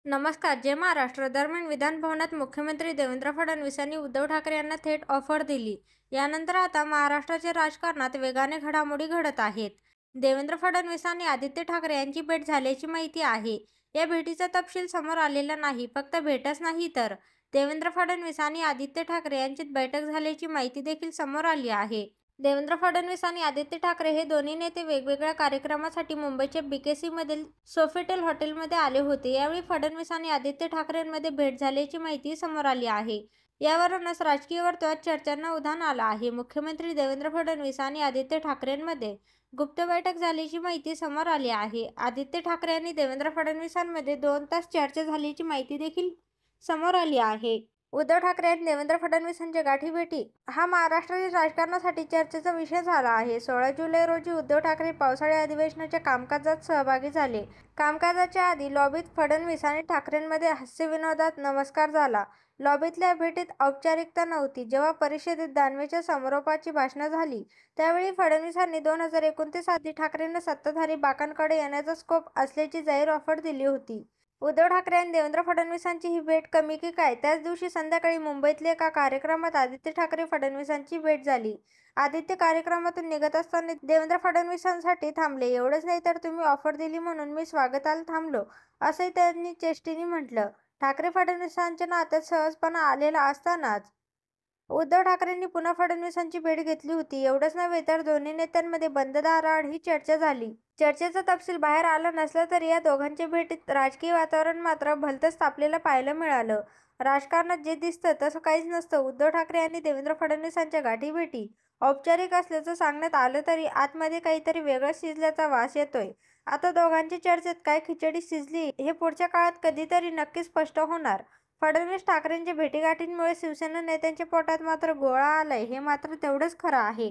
नमस्कार. जय महाराष्ट्र. दरम्यान विधान भवनात मुख्यमंत्री देवेंद्र फडणवीस यांनी उद्धव ठाकरे यांना थेट ऑफर दिली. यानंतर आता महाराष्ट्राच्या राजकारणात वेगाने घडामोडी घडत आहेत. देवेंद्र फडणवीस आणि आदित्य ठाकरे यांची भेट झाल्याची माहिती आहे. या भेटीचा तपशील समोर आलेला नाही. फक्त भेटच नाही तर देवेंद्र फडणवीस आणि आदित्य ठाकरे यांच्यात बैठक झाल्याची माहिती देखील समोर आली आहे. देवेंद्र फडणवीस आणि आदित्य ठाकरे हे दोन्ही नेते वेगवेगळ्या कार्यक्रमासाठी मुंबईच्या बीकेसीमधील सोफिटेल हॉटेलमध्ये आले होते. यावेळी फडणवीस आणि आदित्य ठाकरेंमध्ये भेट झाल्याची माहिती समोर आली आहे. यावरूनच राजकीय वर्तुळात चर्चांना उधाण आलं आहे. मुख्यमंत्री देवेंद्र फडणवीस आणि आदित्य ठाकरेंमध्ये गुप्त बैठक झाल्याची माहिती समोर आली आहे. आदित्य ठाकरे आणि देवेंद्र फडणवीसांमध्ये 2 तास चर्चा झाल्याची माहिती देखील समोर आली आहे. उद्धव ठाकरे आणि देवेंद्र फडणवीसांच्या गाठीभेटी हा महाराष्ट्रातील राजकारणासाठी चर्चेचा विषय झाला आहे. 16 जुलै रोजी उद्धव ठाकरे पावसाळी अधिवेशनाच्या कामकाजात सहभागी झाले. कामकाजाच्या आधी लॉबीत फडणवीस आणि ठाकरेंमध्ये हास्यविनोदात नमस्कार झाला. लॉबीतल्या भेटीत औपचारिकता नव्हती. जेव्हा परिषदेत दानवेच्या समारोपाची भाषणं झाली, त्यावेळी फडणवीसांनी 2029 आधी ठाकरेंना सत्ताधारी बाकांकडे येण्याचा स्कोप असल्याची जाहीर ऑफर दिली होती. उद्धव ठाकरे आणि देवेंद्र फडणवीसांची ही भेट कमी की काय? त्याच दिवशी संध्याकाळी मुंबईतल्या एका कार्यक्रमात आदित्य ठाकरे फडणवीसांची भेट झाली. आदित्य कार्यक्रमातून निघत असताना देवेंद्र फडणवीसांसाठी थांबले. एवढंच नाही तर तुम्ही ऑफर दिली म्हणून मी स्वागताला थांबलो, असंही त्यांनी चेष्टेने म्हटलं. ठाकरे फडणवीसांच्या नात्यात सहजपणा आलेला असतानाच उद्धव ठाकरेंनी पुन्हा फडणवीसांची भेट घेतली होती. एवढंच नव्हे तर दोन्ही नेत्यांमध्ये बंद दाराआड ही चर्चा झाली. चर्चेचा तपशील बाहेर आला नसला तरी या दोघांच्या भेटीत राजकीय वातावरण मात्र भलतंच तापलेलं पाहायला मिळालं. राजकारणात जे दिसतं तसं काहीच नसतं. उद्धव ठाकरे आणि देवेंद्र फडणवीसांच्या गाठीभेटी औपचारिक असल्याचं सांगण्यात आलं तरी आतमध्ये काहीतरी वेगळंच शिजल्याचा वास येतोय. आता दोघांच्या चर्चेत काय खिचडी शिजली हे पुढच्या काळात कधीतरी नक्की स्पष्ट होणार. फडणवीस ठाकरेंच्या भेटीगाठींमुळे शिवसेना नेत्यांच्या पोटात मात्र गोळा आलाय हे मात्र तेवढंच खरं आहे.